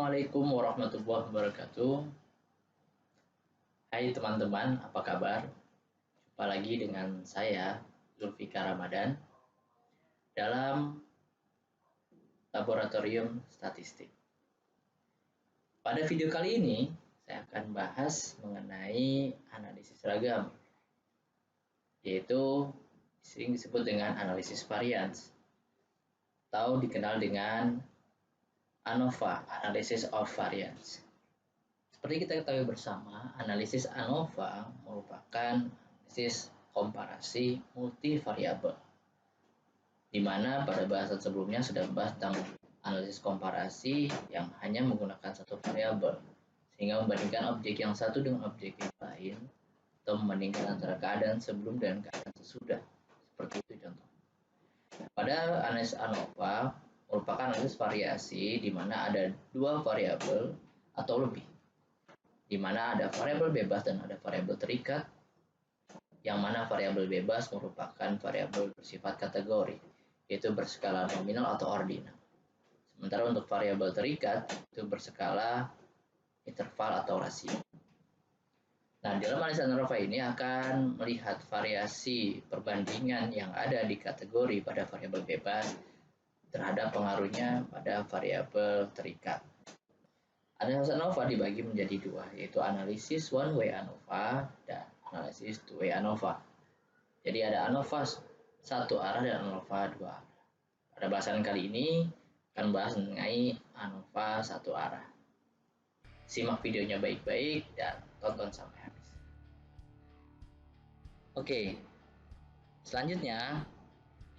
Assalamualaikum warahmatullahi wabarakatuh. Hai teman-teman, apa kabar? Jumpa lagi dengan saya, Zulfikar Ramadan, dalam Laboratorium Statistik. Pada video kali ini, saya akan bahas mengenai analisis ragam, yaitu sering disebut dengan analisis varians, atau dikenal dengan ANOVA, Analysis of Variance. Seperti kita ketahui bersama, analisis ANOVA merupakan analisis komparasi multivariabel, di mana pada bahasan sebelumnya sudah membahas tentang analisis komparasi yang hanya menggunakan satu variabel, sehingga membandingkan objek yang satu dengan objek yang lain, atau membandingkan antara keadaan sebelum dan keadaan sesudah. Seperti itu contoh. Pada analisis ANOVA merupakan analisis variasi di mana ada dua variabel atau lebih, di mana ada variabel bebas dan ada variabel terikat, yang mana variabel bebas merupakan variabel bersifat kategori, yaitu berskala nominal atau ordinal. Sementara untuk variabel terikat itu berskala interval atau rasio. Nah, dalam analisis ANOVA ini akan melihat variasi perbandingan yang ada di kategori pada variabel bebas terhadap pengaruhnya pada variabel terikat. Analisis ANOVA dibagi menjadi dua, yaitu analisis one way ANOVA dan analisis two way ANOVA. Jadi ada ANOVA satu arah dan ANOVA dua arah. Pada bahasan kali ini akan bahas mengenai ANOVA satu arah. Simak videonya baik-baik dan tonton sampai habis. Oke, selanjutnya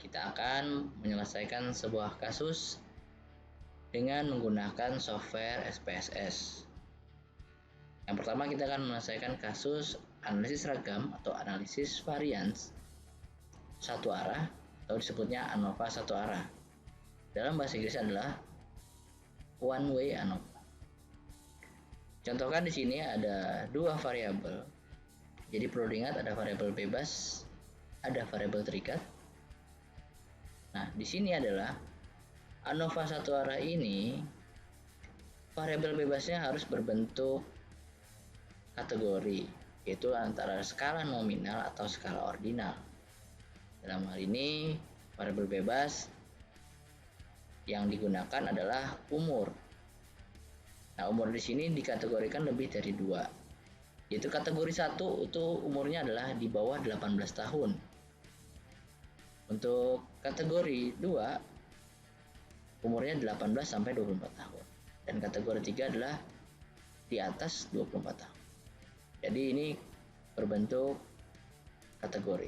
kita akan menyelesaikan sebuah kasus dengan menggunakan software SPSS. Yang pertama kita akan menyelesaikan kasus analisis ragam atau analisis varians satu arah, atau disebutnya ANOVA satu arah. Dalam bahasa Inggris adalah one way ANOVA. Contohkan di sini ada dua variabel. Jadi perlu diingat ada variabel bebas, ada variabel terikat. Nah, di sini adalah ANOVA satu arah ini, variabel bebasnya harus berbentuk kategori, yaitu antara skala nominal atau skala ordinal. Dalam hal ini, variabel bebas yang digunakan adalah umur. Nah, umur di sini dikategorikan lebih dari dua, yaitu kategori 1 itu umurnya adalah di bawah 18 tahun. Untuk kategori 2 umurnya 18 sampai 24 tahun. Dan kategori 3 adalah di atas 24 tahun. Jadi ini berbentuk kategori.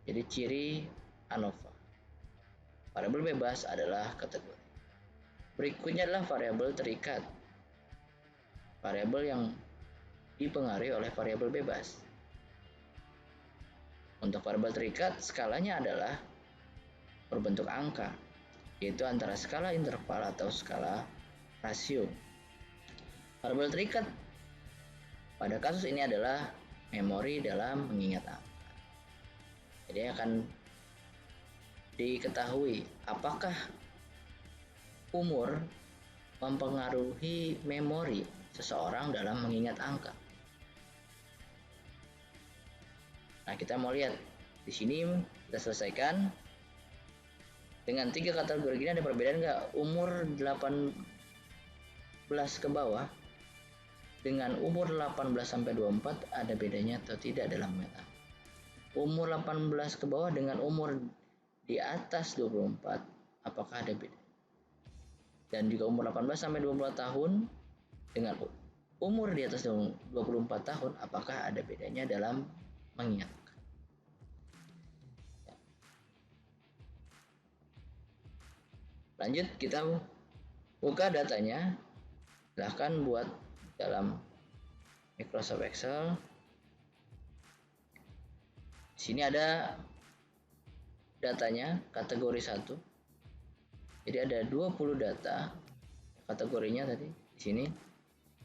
Jadi ciri ANOVA. Variabel bebas adalah kategori. Berikutnya adalah variabel terikat. Variabel yang dipengaruhi oleh variabel bebas. Untuk variabel terikat, skalanya adalah berbentuk angka, yaitu antara skala interval atau skala rasio. Variabel terikat pada kasus ini adalah memori dalam mengingat angka. Jadi akan diketahui apakah umur mempengaruhi memori seseorang dalam mengingat angka. Nah, kita mau lihat di sini kita selesaikan. Dengan tiga kategori ini ada perbedaan nggak? Umur 18 ke bawah dengan umur 18 sampai 24 ada bedanya atau tidak dalam mengingat angka? Umur 18 ke bawah dengan umur di atas 24 apakah ada beda? Dan juga umur 18 sampai 24 tahun dengan umur di atas 24 tahun apakah ada bedanya dalam mengingat? Lanjut, kita buka datanya. Silahkan buat dalam Microsoft Excel. Di sini ada datanya kategori 1. Jadi ada 20 data kategorinya tadi di sini.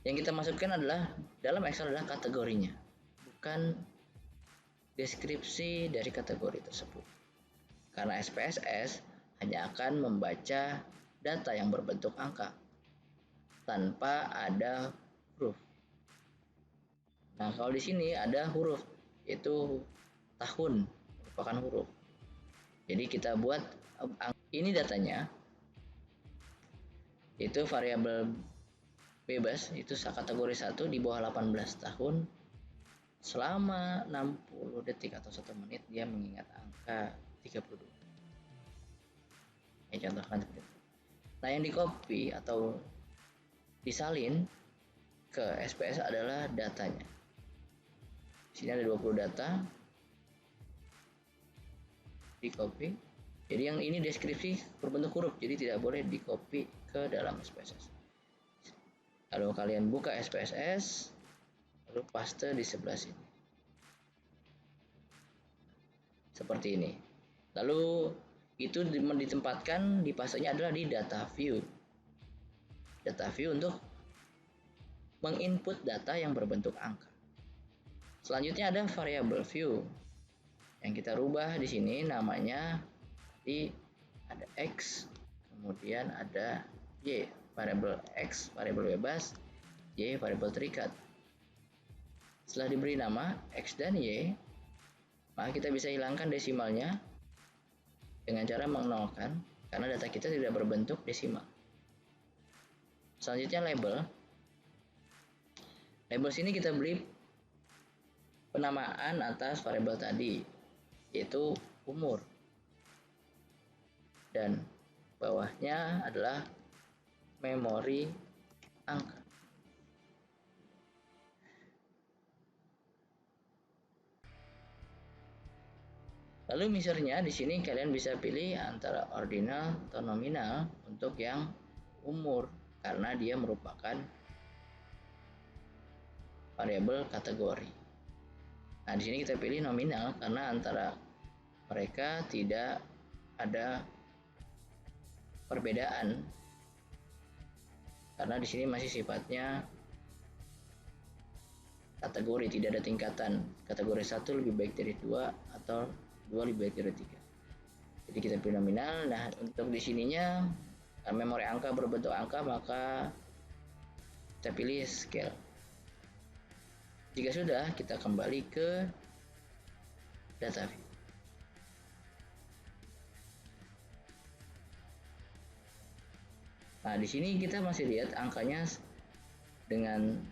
Yang kita masukkan adalah dalam Excel adalah kategorinya, bukan deskripsi dari kategori tersebut. Karena SPSS hanya akan membaca data yang berbentuk angka, tanpa ada huruf. Nah, kalau di sini ada huruf, yaitu tahun merupakan huruf. Jadi kita buat ini datanya, itu variabel bebas, itu kategori 1 di bawah 18 tahun. Selama 60 detik atau 1 menit dia mengingat angka 32. Ini contohkan seperti itu. Nah, yang di copy atau disalin ke SPS adalah datanya. Di sini ada 20 data. Di copy. Jadi yang ini deskripsi berbentuk huruf, jadi tidak boleh di copy ke dalam SPSS. Lalu kalian buka SPSS, lalu paste di sebelah sini. Seperti ini. Lalu itu ditempatkan di pastenya adalah di data view. Data view untuk menginput data yang berbentuk angka. Selanjutnya ada variable view. Yang kita rubah di sini namanya ada X, kemudian ada Y, variabel X variabel bebas, Y variabel terikat. Setelah diberi nama X dan Y, maka kita bisa hilangkan desimalnya dengan cara menolkan, karena data kita tidak berbentuk desimal. Selanjutnya label. Label sini kita beri penamaan atas variabel tadi, yaitu umur. Dan bawahnya adalah memori angka. Lalu misalnya di sini kalian bisa pilih antara ordinal atau nominal untuk yang umur, karena dia merupakan variabel kategori. Nah, di sini kita pilih nominal karena antara mereka tidak ada perbedaan, karena di sini masih sifatnya kategori, tidak ada tingkatan. Kategori 1 lebih baik dari 2 atau 2 lebih baik dari 3. Jadi kita pilih nominal. Nah, untuk di sininya memori angka berbentuk angka, maka kita pilih scale. Jika sudah, kita kembali ke data view. Nah, di sini kita masih lihat angkanya dengan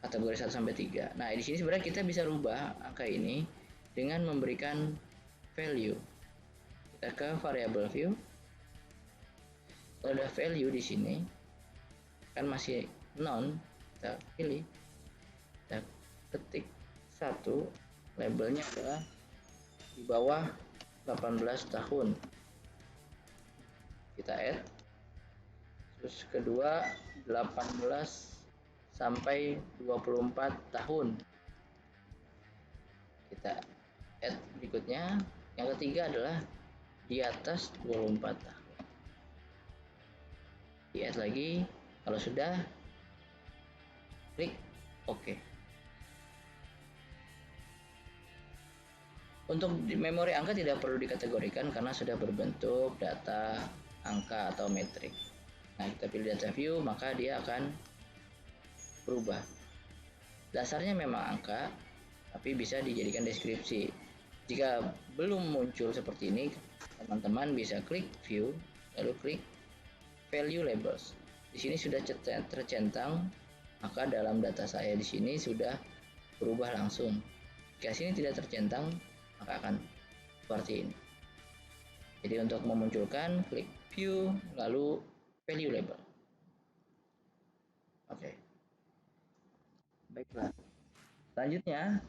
kategori 1 sampai 3. Nah, di sini sebenarnya kita bisa rubah angka ini dengan memberikan value. Kita ke variable view. Kalau ada value di sini kan masih non, kita pilih, kita ketik 1, labelnya adalah di bawah 18 tahun. Kita add. Terus kedua 18 sampai 24 tahun. Kita add berikutnya. Yang ketiga adalah di atas 24 tahun. Di add lagi. Kalau sudah, klik OK. Untuk memori angka tidak perlu dikategorikan karena sudah berbentuk data angka atau metrik. Nah, kita pilih data view, maka dia akan berubah. Dasarnya memang angka, tapi bisa dijadikan deskripsi. Jika belum muncul seperti ini, teman-teman bisa klik view, lalu klik value labels. Di sini sudah tercentang, maka dalam data saya di sini sudah berubah langsung. Jika sini tidak tercentang, maka akan seperti ini. Jadi untuk memunculkan, klik view, lalu value label. Oke. Baiklah. Selanjutnya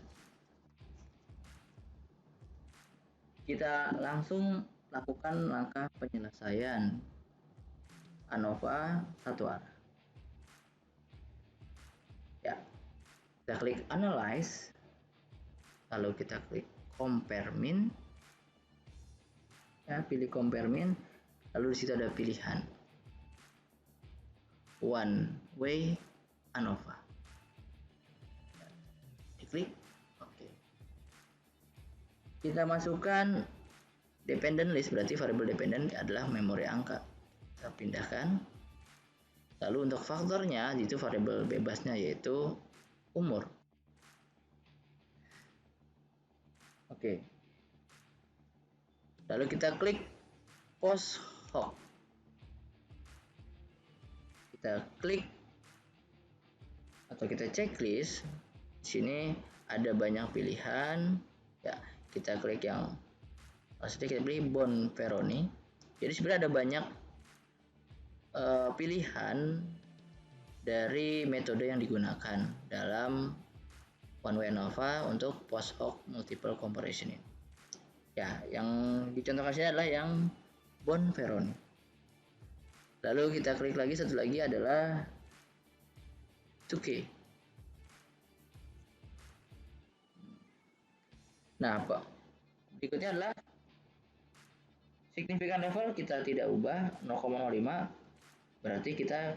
kita langsung lakukan langkah penyelesaian ANOVA satu arah. Ya. Kita klik analyze, lalu kita klik compare min. Ya, pilih compare min, lalu di situ ada pilihan one way ANOVA. Diklik oke. Kita masukkan dependent list, berarti variabel dependent adalah memori angka. Kita pindahkan, Lalu untuk faktornya itu variabel bebasnya yaitu umur. Oke. Lalu kita klik post hoc. Kita klik atau kita checklist. Di sini ada banyak pilihan. Ya, kita klik yang maksudnya kita pilih Bonferroni. Jadi sebenarnya ada banyak pilihan dari metode yang digunakan dalam one way ANOVA untuk post hoc multiple comparison ini. Ya, yang dicontohkan sini adalah yang Bonferroni. Lalu kita klik lagi, satu lagi adalah 2K. Nah, berikutnya adalah signifikan level kita tidak ubah 0,05, berarti kita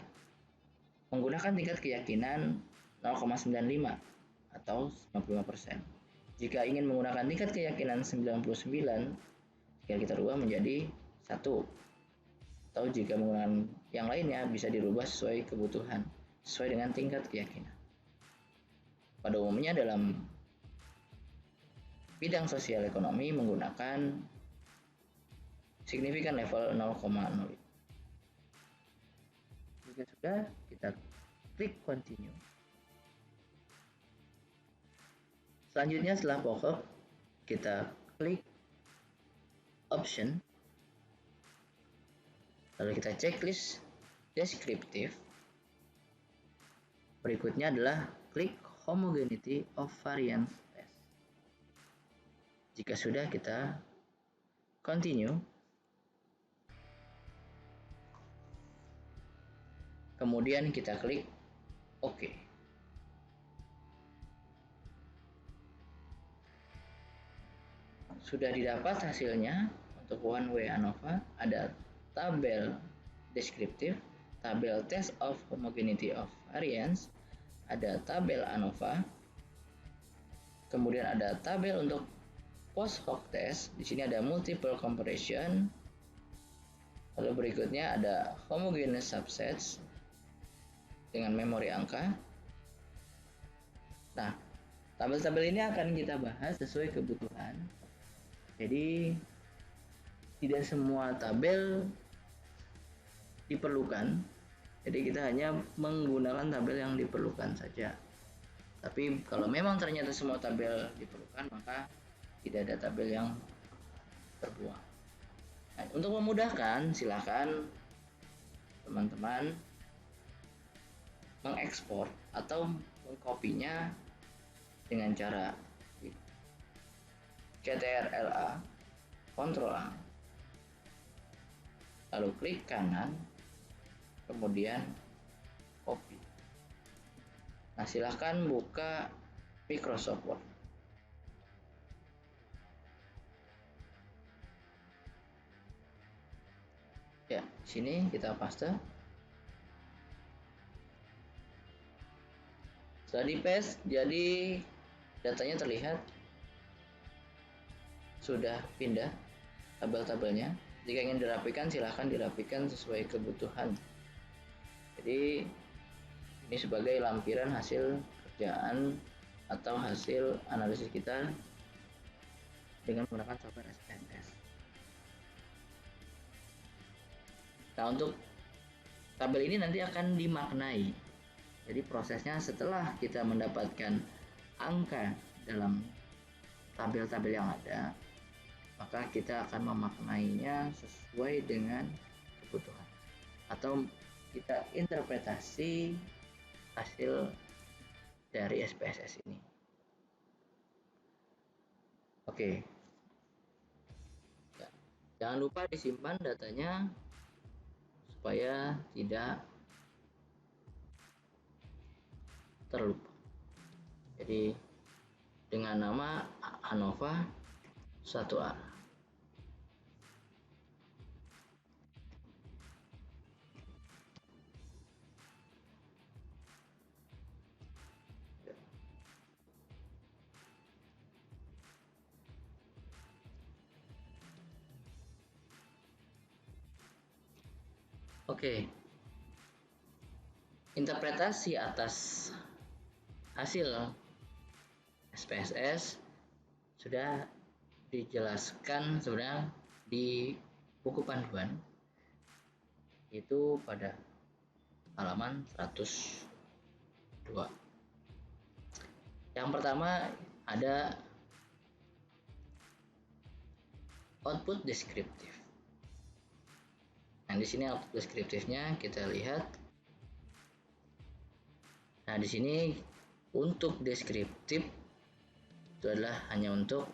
menggunakan tingkat keyakinan 0,95 atau 95%. Jika ingin menggunakan tingkat keyakinan 99, jika kita rubah menjadi 1. Atau jika menggunakan yang lainnya bisa dirubah sesuai kebutuhan, sesuai dengan tingkat keyakinan. Pada umumnya dalam bidang sosial ekonomi menggunakan signifikan level 0,05. Jika sudah, kita klik continue. Selanjutnya setelah pokok, kita klik option. Lalu kita checklist deskriptif. Berikutnya adalah klik homogeneity of variance test. Jika sudah, kita continue. Kemudian kita klik OK. Sudah didapat hasilnya untuk one way ANOVA. Ada tabel deskriptif, tabel test of homogeneity of variance, ada tabel ANOVA, kemudian ada tabel untuk post hoc test. Di sini ada multiple comparison. Lalu berikutnya ada homogeneous subsets dengan memori angka. Nah, tabel-tabel ini akan kita bahas sesuai kebutuhan. Jadi tidak semua tabel diperlukan. Jadi kita hanya menggunakan tabel yang diperlukan saja. Tapi kalau memang ternyata semua tabel diperlukan, maka tidak ada tabel yang terbuang. Nah, untuk memudahkan, silakan teman-teman mengekspor atau mengkopinya dengan cara Ctrl+A, Ctrl+A, lalu klik kanan, kemudian copy. Nah, silahkan buka Microsoft Word. Ya, sini kita paste. Setelah di paste, jadi datanya terlihat sudah pindah tabel-tabelnya. Jika ingin dirapikan, silahkan dirapikan sesuai kebutuhan. Jadi ini sebagai lampiran hasil kerjaan atau hasil analisis kita dengan menggunakan software SPSS. Nah, untuk tabel ini nanti akan dimaknai. Jadi prosesnya setelah kita mendapatkan angka dalam tabel-tabel yang ada, maka kita akan memaknainya sesuai dengan kebutuhan atau kita interpretasi hasil dari SPSS ini. Oke. Ya, jangan lupa disimpan datanya supaya tidak terlupa. Jadi dengan nama ANOVA 1A. Oke. interpretasi atas hasil SPSS sudah dijelaskan sebenarnya di buku panduan, itu pada halaman 102. Yang pertama ada output deskriptif. Nah, di sini output deskriptifnya kita lihat. Nah, di sini untuk deskriptif itu adalah hanya untuk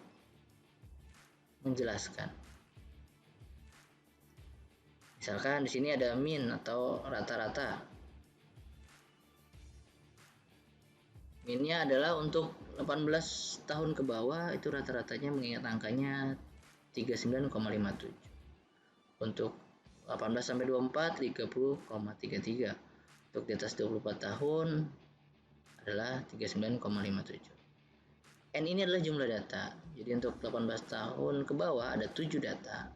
menjelaskan. Misalkan di sini ada min atau rata-rata. Minnya adalah untuk 18 tahun ke bawah, itu rata-ratanya mengingat angkanya 39,57. Untuk 18 sampai 24 30,33. Untuk di atas 24 tahun adalah 39,57. N ini adalah jumlah data. Jadi untuk 18 tahun ke bawah ada 7 data.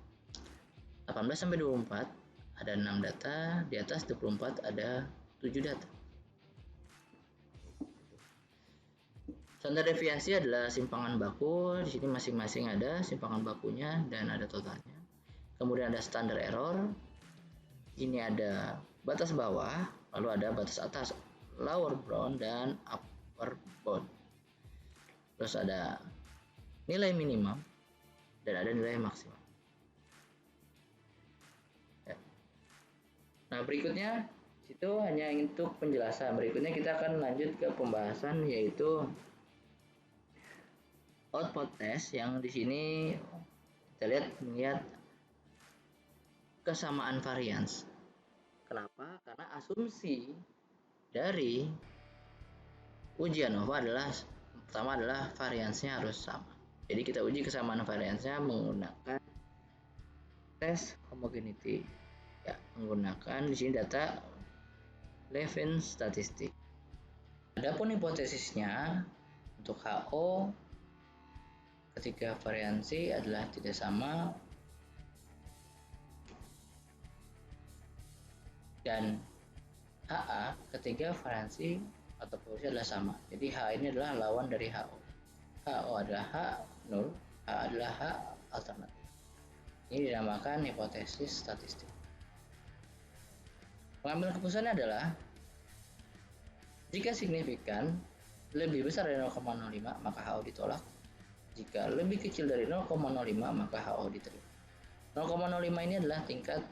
18 sampai 24 ada 6 data, di atas 24 ada 7 data. Standar deviasi adalah simpangan baku. Di sini masing-masing ada simpangan bakunya dan ada totalnya. Kemudian ada standar error. Ini ada batas bawah, lalu ada batas atas, lower bound dan upper bound. Terus ada nilai minimum dan ada nilai maksimum. Nah, berikutnya itu hanya untuk penjelasan. Berikutnya kita akan lanjut ke pembahasan, yaitu output test, yang di sini kita melihat kesamaan varians. Kenapa? Karena asumsi dari uji ANOVA adalah pertama adalah variansnya harus sama. Jadi kita uji kesamaan variansnya menggunakan tes homogeneity. Ya, menggunakan di sini data Levin statistik. Adapun hipotesisnya untuk HO ketika variansi adalah tidak sama dan HA ketika variansi atau posisi adalah sama. Jadi H ini adalah lawan dari HO. HO adalah H0, H adalah H alternatif. Ini dinamakan hipotesis statistik. Pengambil keputusannya adalah jika signifikan lebih besar dari 0,05 maka HO ditolak. Jika lebih kecil dari 0,05 maka HO diterima. 0,05 ini adalah tingkat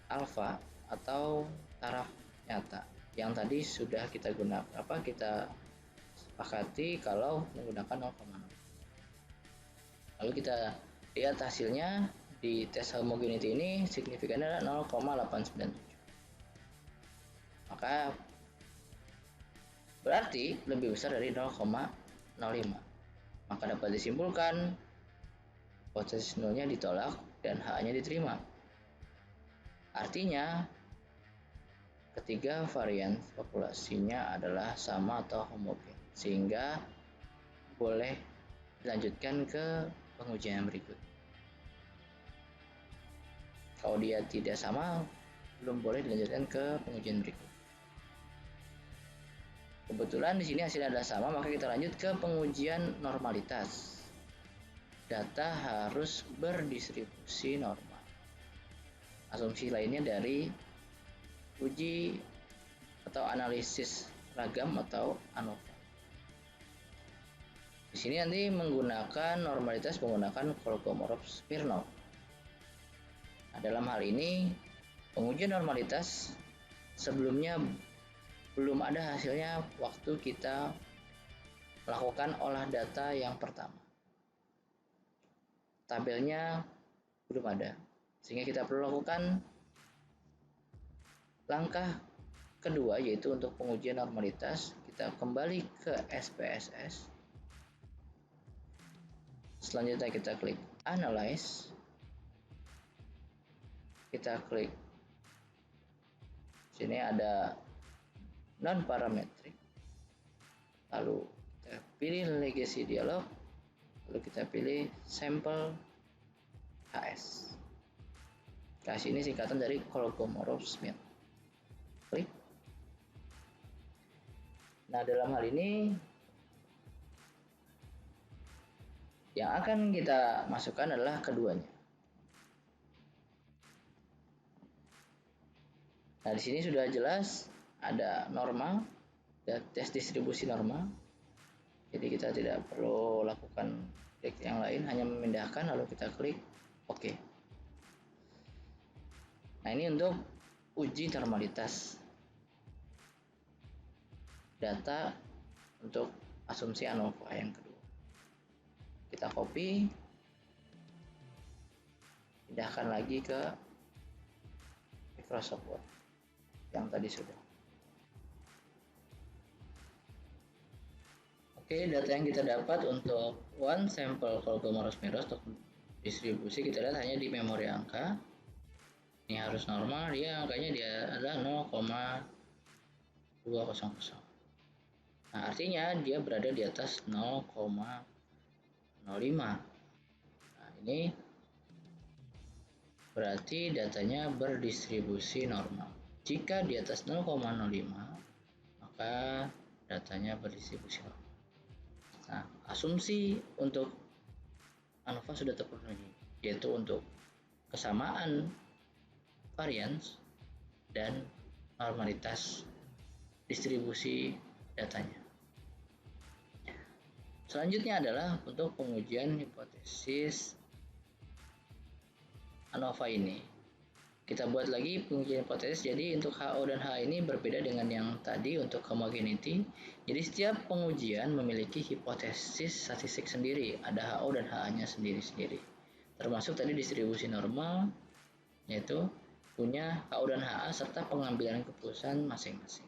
alfa atau taraf nyata yang tadi sudah kita sepakati kalau menggunakan 0,0. Lalu kita lihat hasilnya di tes homogeneity ini signifikannya adalah 0,897. Maka berarti lebih besar dari 0,05. Maka dapat disimpulkan hipotesis nolnya ditolak dan H-nya diterima. Artinya ketiga varian populasinya adalah sama atau homogen, sehingga boleh dilanjutkan ke pengujian berikut. Kalau dia tidak sama, belum boleh dilanjutkan ke pengujian berikut. Kebetulan di sini hasilnya adalah sama, maka kita lanjut ke pengujian normalitas. Data harus berdistribusi normal. Asumsi lainnya dari uji atau analisis ragam atau ANOVA. Di sini nanti menggunakan normalitas menggunakan Kolmogorov-Smirnov. Nah, dalam hal ini pengujian normalitas sebelumnya belum ada hasilnya waktu kita melakukan olah data yang pertama. Tabelnya belum ada, sehingga kita perlu lakukan langkah kedua, yaitu untuk pengujian normalitas. Kita kembali ke SPSS. Selanjutnya kita klik Analyze. Kita klik sini ada non parametric. Lalu kita pilih legacy dialog. Lalu kita pilih sampel HS. Kasih ini singkatan dari Kolmogorov-Smirnov. Klik. Nah, dalam hal ini yang akan kita masukkan adalah keduanya. Nah, di sini sudah jelas ada normal, ada tes distribusi normal. Jadi kita tidak perlu lakukan klik yang lain, hanya memindahkan lalu kita klik OK. Nah, ini untuk uji normalitas data untuk asumsi ANOVA yang kedua. Kita copy, pindahkan lagi ke Microsoft Word yang tadi sudah. Oke, data yang kita dapat untuk one sample Kolmogorov-Smirnov untuk distribusi kita lihat hanya di memori angka. Ini harus normal, dia angkanya dia adalah 0,200. Nah, artinya dia berada di atas 0,05. Nah, ini berarti datanya berdistribusi normal. Jika di atas 0,05, maka datanya berdistribusi normal. Nah, asumsi untuk ANOVA sudah terpenuhi, yaitu untuk kesamaan varians dan normalitas distribusi datanya. Selanjutnya adalah untuk pengujian hipotesis ANOVA ini. Kita buat lagi pengujian hipotesis. Jadi untuk HO dan H ini berbeda dengan yang tadi untuk homogeneity. Jadi setiap pengujian memiliki hipotesis statistik sendiri. Ada HO dan HA-nya sendiri-sendiri. Termasuk tadi distribusi normal, yaitu punya HO dan HA serta pengambilan keputusan masing-masing.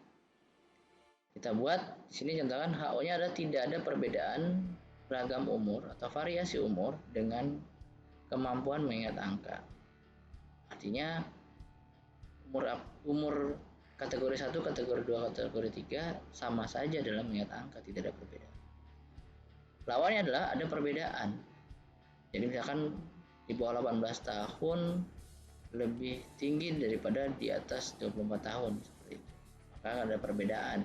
Kita buat di sini contohkan HO-nya adalah tidak ada perbedaan ragam umur atau variasi umur dengan kemampuan mengingat angka. Artinya umur kategori 1, kategori 2, kategori 3 sama saja dalam mengingat angka, tidak ada perbedaan. Lawannya adalah ada perbedaan. Jadi misalkan di bawah 18 tahun lebih tinggi daripada di atas 24 tahun seperti itu. Maka ada perbedaan.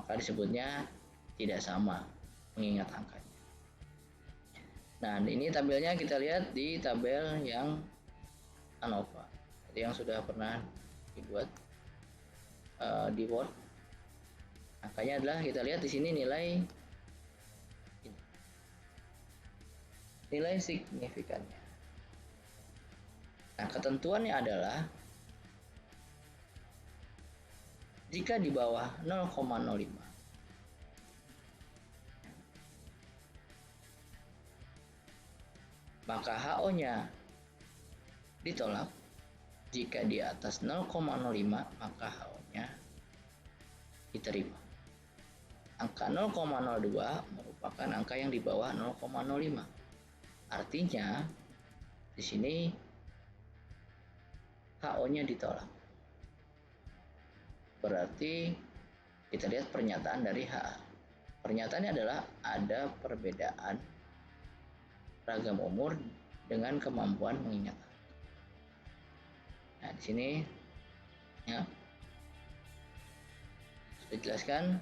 Maka disebutnya tidak sama mengingat angkanya. Nah, ini tabelnya kita lihat di tabel yang ANOVA. Jadi yang sudah pernah dibuat di Word. Angkanya adalah kita lihat di sini nilai signifikannya. Nah, ketentuannya adalah jika di bawah 0,05 maka HO-nya ditolak. Jika di atas 0,05 maka HO-nya diterima. Angka 0,02 merupakan angka yang di bawah 0,05. Artinya di sini HO-nya ditolak. Berarti kita lihat pernyataan dari HA. Pernyataannya adalah ada perbedaan ragam umur dengan kemampuan mengingat. Nah, di sini ya sudah dijelaskan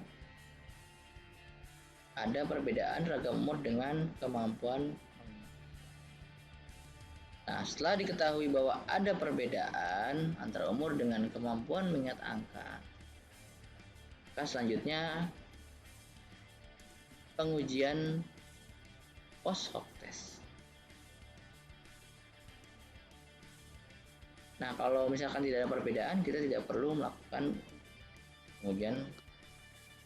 ada perbedaan ragam umur dengan kemampuan mengingat. Nah, setelah diketahui bahwa ada perbedaan antara umur dengan kemampuan mengingat angka, maka selanjutnya pengujian post hoc test. Nah, kalau misalkan tidak ada perbedaan, kita tidak perlu melakukan pengujian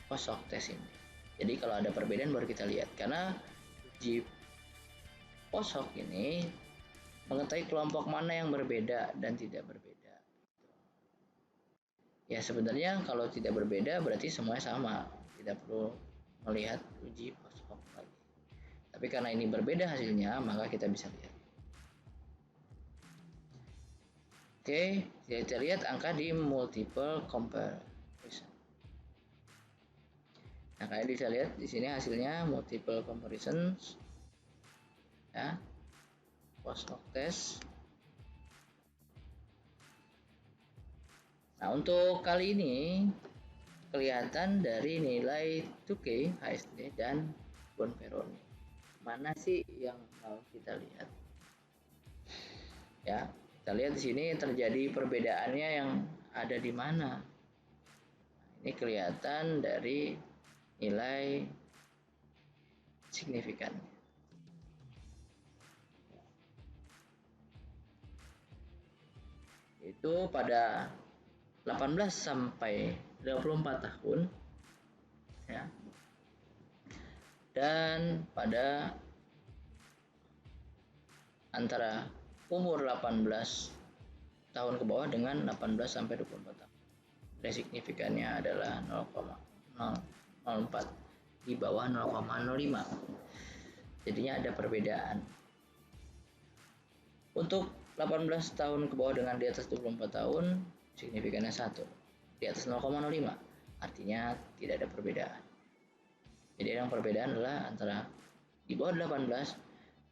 post hoc test ini. Jadi kalau ada perbedaan baru kita lihat, karena uji post hoc ini mengetahui kelompok mana yang berbeda dan tidak berbeda. Ya, sebenarnya kalau tidak berbeda berarti semuanya sama, tidak perlu melihat uji post hoc lagi. Tapi karena ini berbeda hasilnya, maka kita bisa lihat. Oke, kita lihat angka di multiple comparison. Nah, kalian bisa lihat di sini hasilnya multiple comparisons, ya, post hoc test. Nah, untuk kali ini kelihatan dari nilai 2K, HSD, dan Bonferroni. Mana sih yang mau kita lihat? Ya, kita lihat di sini terjadi perbedaannya yang ada di mana. Ini kelihatan dari nilai signifikan. Itu pada 18 sampai 24 tahun ya. Dan pada antara umur 18 tahun ke bawah dengan 18 sampai 24 tahun. Nilai signifikannya adalah 0,004 di bawah 0,05. Jadinya ada perbedaan. Untuk 18 tahun ke bawah dengan di atas 24 tahun signifikannya 1, di atas 0,05, artinya tidak ada perbedaan. Jadi yang perbedaan adalah antara di bawah 18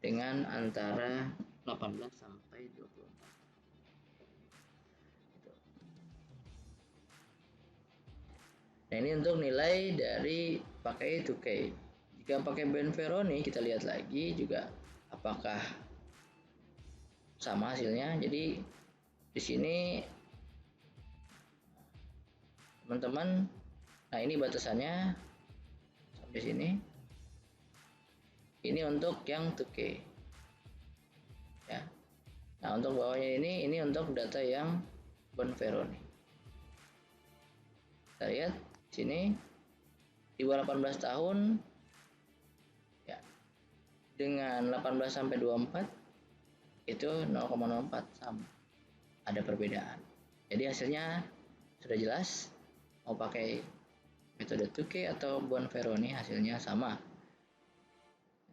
dengan antara 18 sampai 24. Nah, ini untuk nilai dari pakai 2K. Jika pakai Bonferroni, kita lihat lagi juga apakah sama hasilnya. Jadi di sini teman-teman, nah ini batasannya sampai sini. Ini untuk yang 2K ya. Nah, untuk bawahnya ini untuk data yang Bonferroni. Kita lihat di sini di bawah 18 tahun ya, dengan 18 sampai 24 itu 0,04 sama, ada perbedaan. Jadi hasilnya sudah jelas, mau pakai metode 2K atau Bonferroni hasilnya sama.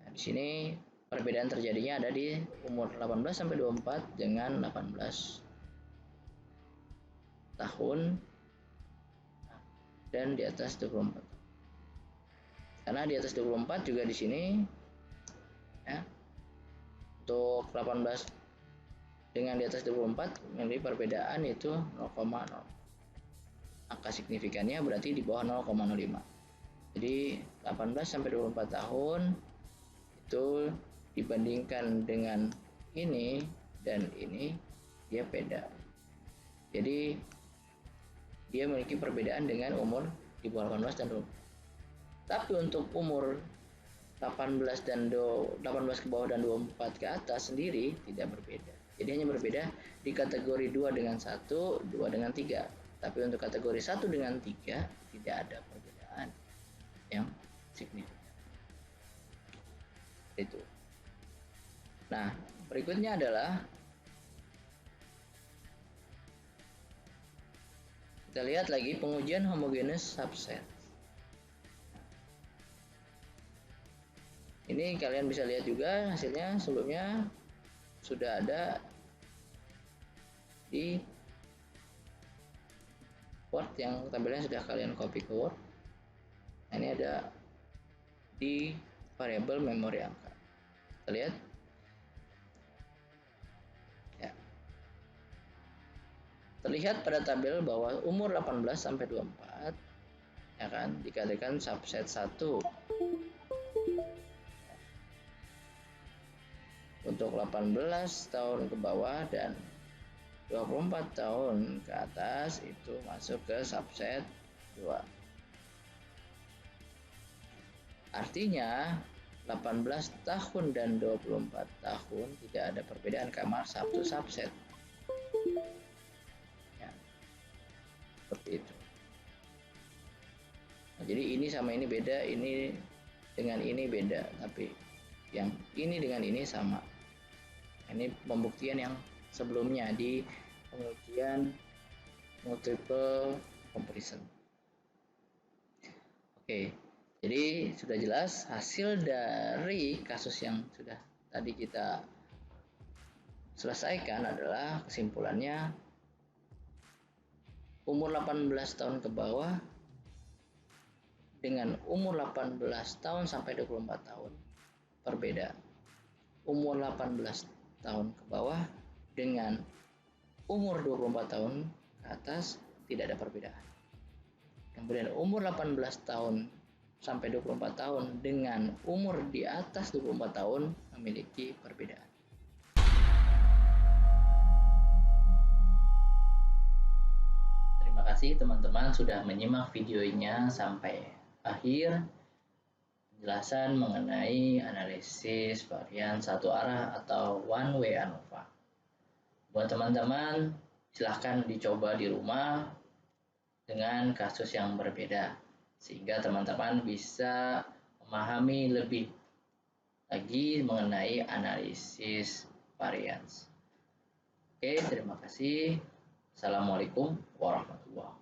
Nah, di sini perbedaan terjadinya ada di umur 18 sampai 24 dengan 18 tahun dan di atas 24. Karena di atas 24 juga di sini ya. Untuk 18 dengan di atas 24 memiliki perbedaan itu 0,0. Angka signifikannya berarti di bawah 0,05. Jadi 18 sampai 24 tahun itu dibandingkan dengan ini dan ini dia beda. Jadi dia memiliki perbedaan dengan umur di bawah 18 dan 24. Tapi untuk umur 18 dan 18 ke bawah dan 24 ke atas sendiri tidak berbeda. Jadi hanya berbeda di kategori 2 dengan 1, 2 dengan 3. Tapi untuk kategori 1 dengan 3 tidak ada perbedaan yang signifikan. Itu. Nah, berikutnya adalah kita lihat lagi pengujian homogeneous subset. Ini kalian bisa lihat juga hasilnya sebelumnya sudah ada di Word yang tampilnya sudah kalian copy ke Word. Nah, ini ada di variabel memori angka. Kita lihat. Ya. Terlihat pada tabel bahwa umur 18 sampai 24 ya kan dikatakan subset 1. Untuk 18 tahun ke bawah dan 24 tahun ke atas itu masuk ke subset 2. Artinya 18 tahun dan 24 tahun tidak ada perbedaan karena satu subset. Ya, seperti itu. Nah, jadi ini sama ini beda, ini dengan ini beda, tapi yang ini dengan ini sama. Ini pembuktian yang sebelumnya di pengujian multiple comparison. Oke, jadi sudah jelas hasil dari kasus yang sudah tadi kita selesaikan adalah kesimpulannya umur 18 tahun ke bawah dengan umur 18 tahun sampai 24 tahun berbeda. Umur 18 tahun ke bawah dengan umur 24 tahun ke atas tidak ada perbedaan. Kemudian umur 18 tahun sampai 24 tahun dengan umur di atas 24 tahun memiliki perbedaan. Terima kasih teman-teman sudah menyimak videonya sampai akhir. Penjelasan mengenai analisis varian satu arah atau one way ANOVA. Buat teman-teman, silahkan dicoba di rumah dengan kasus yang berbeda, sehingga teman-teman bisa memahami lebih lagi mengenai analisis varians. Oke, terima kasih. Assalamualaikum warahmatullahi wabarakatuh.